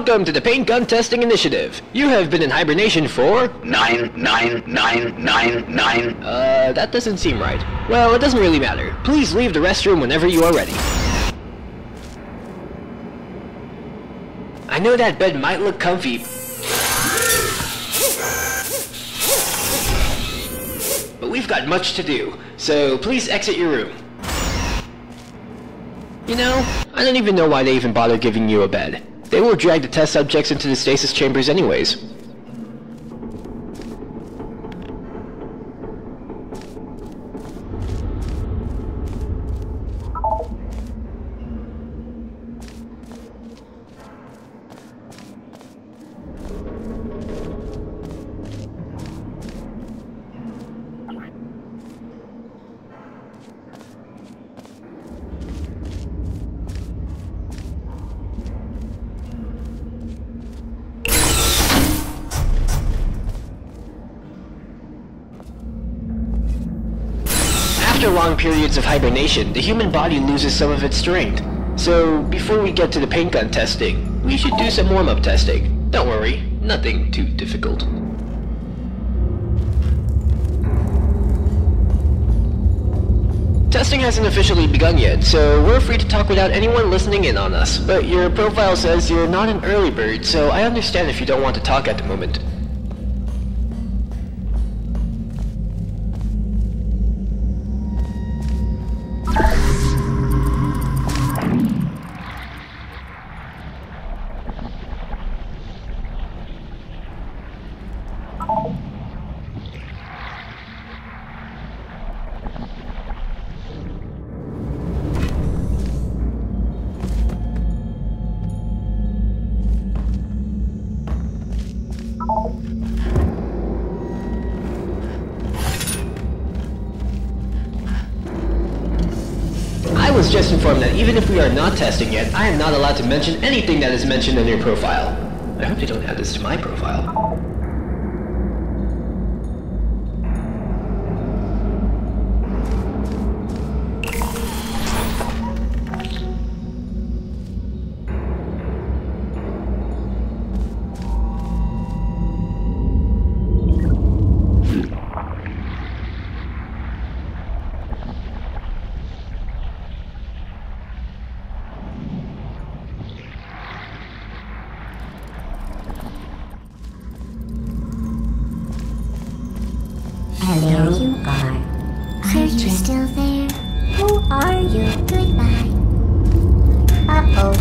Welcome to the Paint Gun Testing Initiative. You have been in hibernation for... 99999. That doesn't seem right. Well, it doesn't really matter. Please leave the restroom whenever you are ready. I know that bed might look comfy, but we've got much to do, so please exit your room. You know, I don't even know why they even bother giving you a bed. They will drag the test subjects into the stasis chambers anyways. After long periods of hibernation, the human body loses some of its strength. So, before we get to the paint gun testing, we should do some warm-up testing. Don't worry, nothing too difficult. Testing hasn't officially begun yet, so we're free to talk without anyone listening in on us. But your profile says you're not an early bird, so I understand if you don't want to talk at the moment. I was just informed that even if we are not testing yet, I am not allowed to mention anything that is mentioned in your profile. I hope they don't add this to my profile. There you are. Are you still there? Who are you? Goodbye. Uh-oh.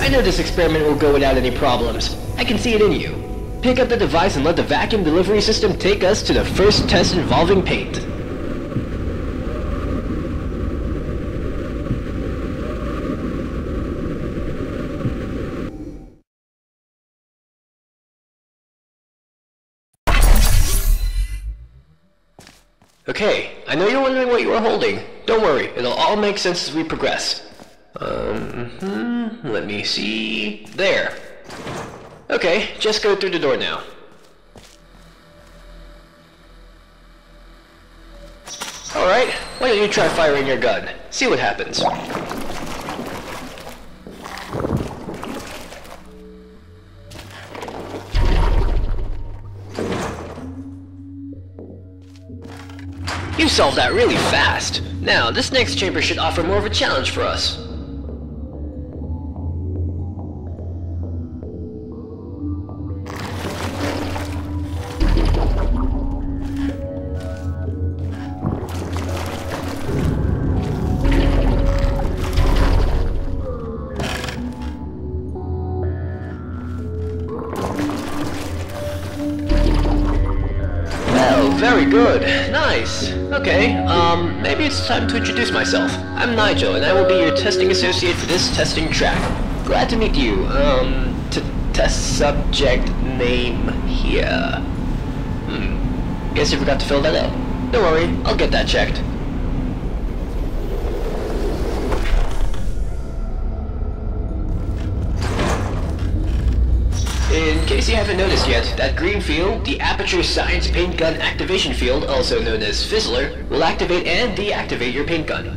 I know this experiment will go without any problems. I can see it in you. Pick up the device and let the vacuum delivery system take us to the first test involving paint. Okay, I know you're wondering what you are holding. Don't worry, it'll all make sense as we progress. Let me see... There. Okay, just go through the door now. Alright, why don't you try firing your gun? See what happens. You solved that really fast. Now, this next chamber should offer more of a challenge for us. Very good. Nice. Okay, maybe it's time to introduce myself. I'm Nigel, and I will be your testing associate for this testing track. Glad to meet you. Test subject name here. Guess you forgot to fill that out. Don't worry, I'll get that checked. In case you haven't noticed yet, that green field, the Aperture Science paint gun activation field, also known as Fizzler, will activate and deactivate your paint gun.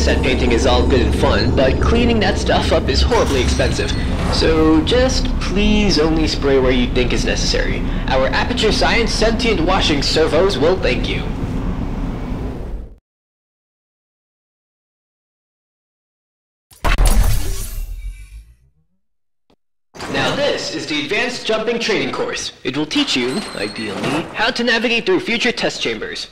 That painting is all good and fun, but cleaning that stuff up is horribly expensive. So just please only spray where you think is necessary. Our Aperture Science sentient washing servos will thank you. Now this is the Advanced Jumping Training Course. It will teach you, ideally, how to navigate through future test chambers.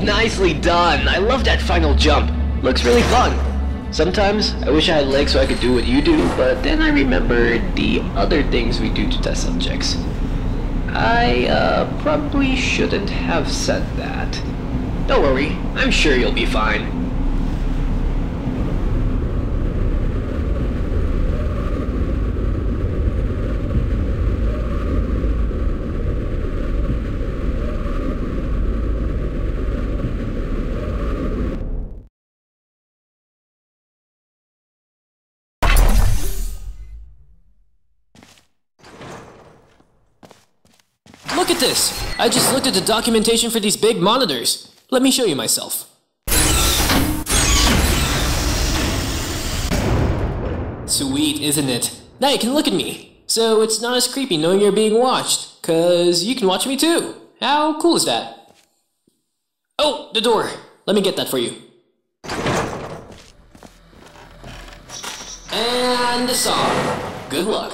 Nicely done! I love that final jump. Looks really fun. Sometimes I wish I had legs so I could do what you do, but then I remember the other things we do to test subjects. I probably shouldn't have said that. Don't worry, I'm sure you'll be fine. Look at this! I just looked at the documentation for these big monitors. Let me show you myself. Sweet, isn't it? Now you can look at me. So it's not as creepy knowing you're being watched, 'cause you can watch me too. How cool is that? Oh, the door. Let me get that for you. And the song. Good luck.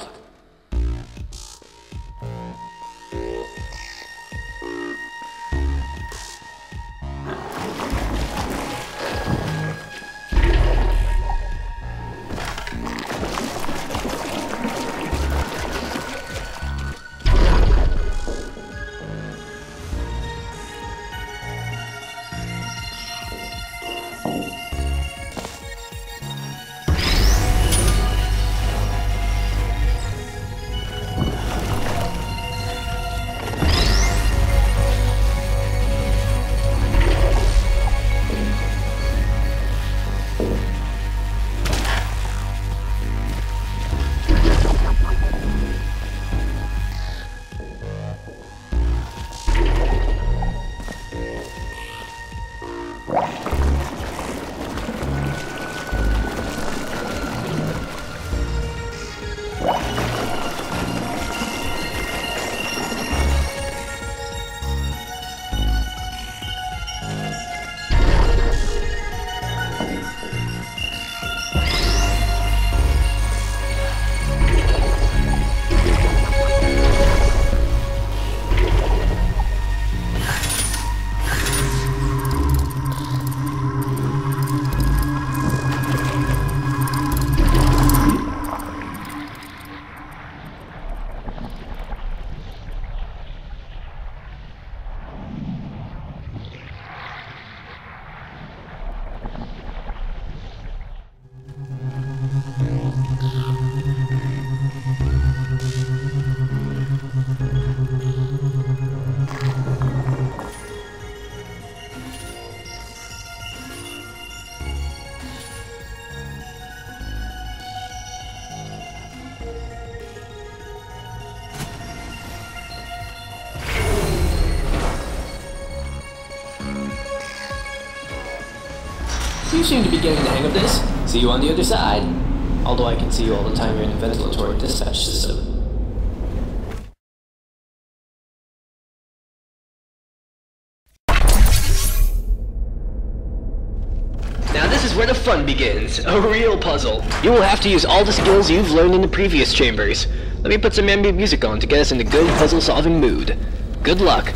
You seem to be getting the hang of this. See you on the other side. Although I can see you all the time you're in a ventilatory dispatch system. Now this is where the fun begins. A real puzzle. You will have to use all the skills you've learned in the previous chambers. Let me put some ambient music on to get us in the good puzzle-solving mood. Good luck.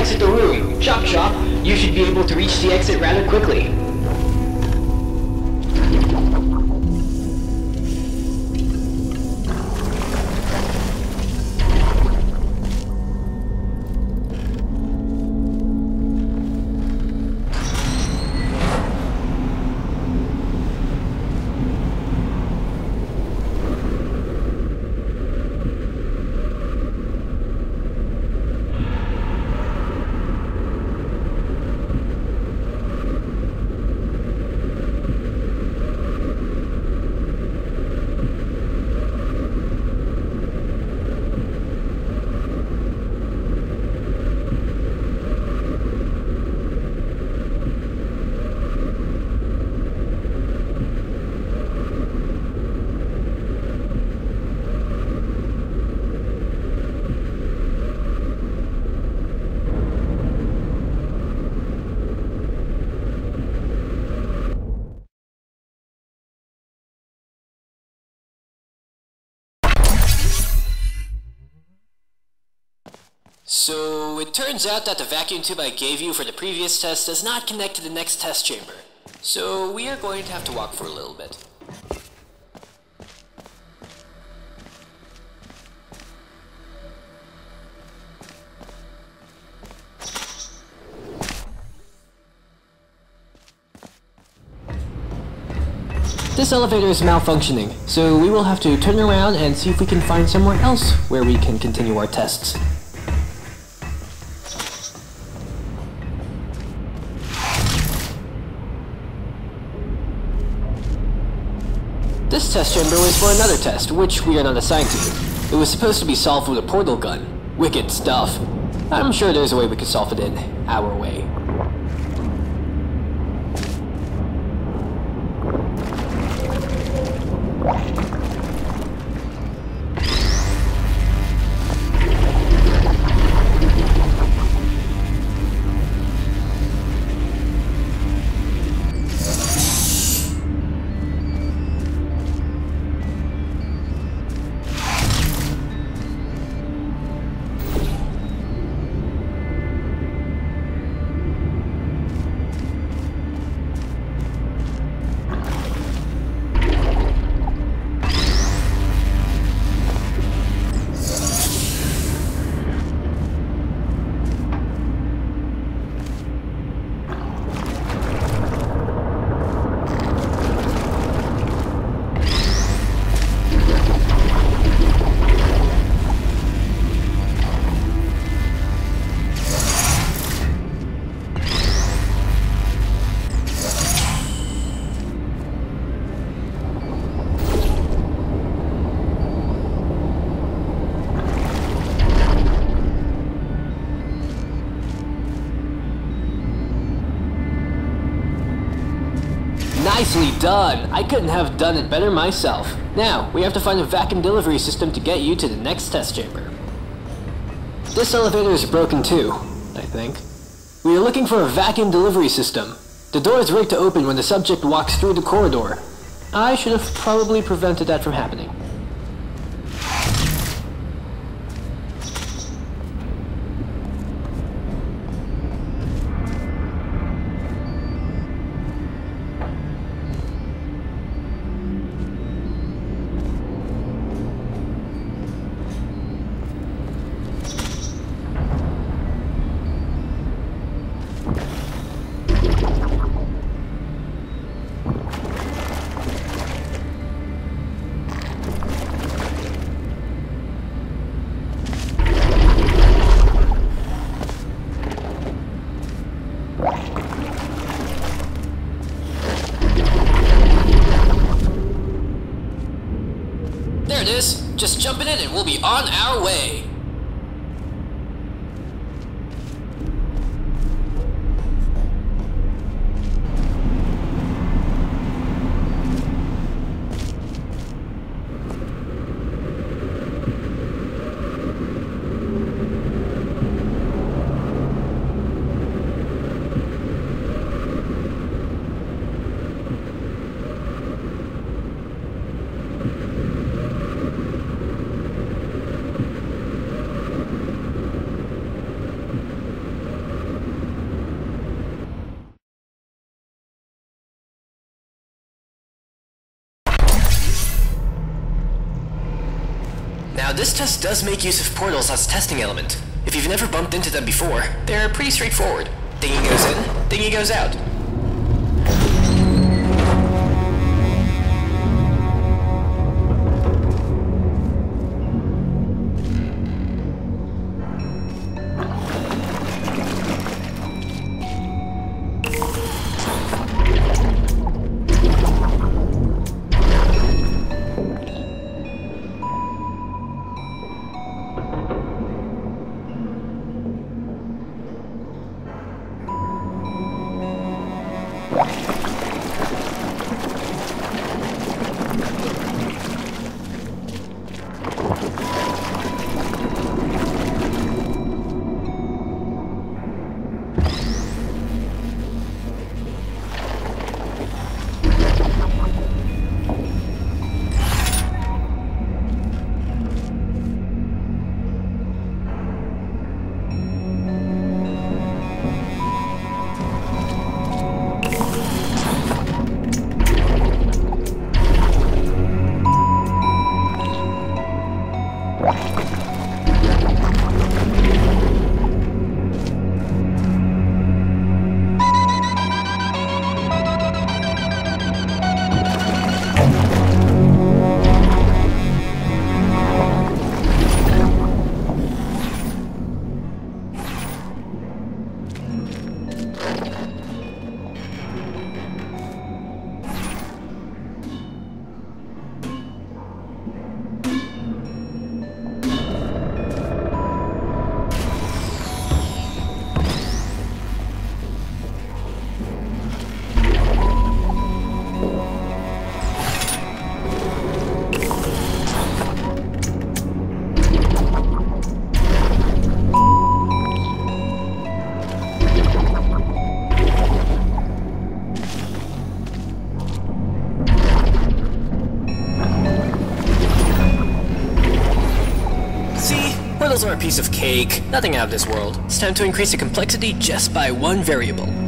exit the room. Chop chop, you should be able to reach the exit rather quickly. So, it turns out that the vacuum tube I gave you for the previous test does not connect to the next test chamber. So, we are going to have to walk for a little bit. This elevator is malfunctioning, so we will have to turn around and see if we can find somewhere else where we can continue our tests. This test chamber was for another test, which we are not assigned to. It was supposed to be solved with a portal gun. Wicked stuff. I'm sure there's a way we could solve it in our way. Nicely done! I couldn't have done it better myself. Now, we have to find a vacuum delivery system to get you to the next test chamber. This elevator is broken too, I think. We are looking for a vacuum delivery system. The door is rigged to open when the subject walks through the corridor. I should have probably prevented that from happening. There it is! Just jump in it and we'll be on our way! this test does make use of portals as testing element. If you've never bumped into them before, they're pretty straightforward. Thingy goes in, thingy goes out. Portals are a piece of cake, nothing out of this world. It's time to increase the complexity just by one variable.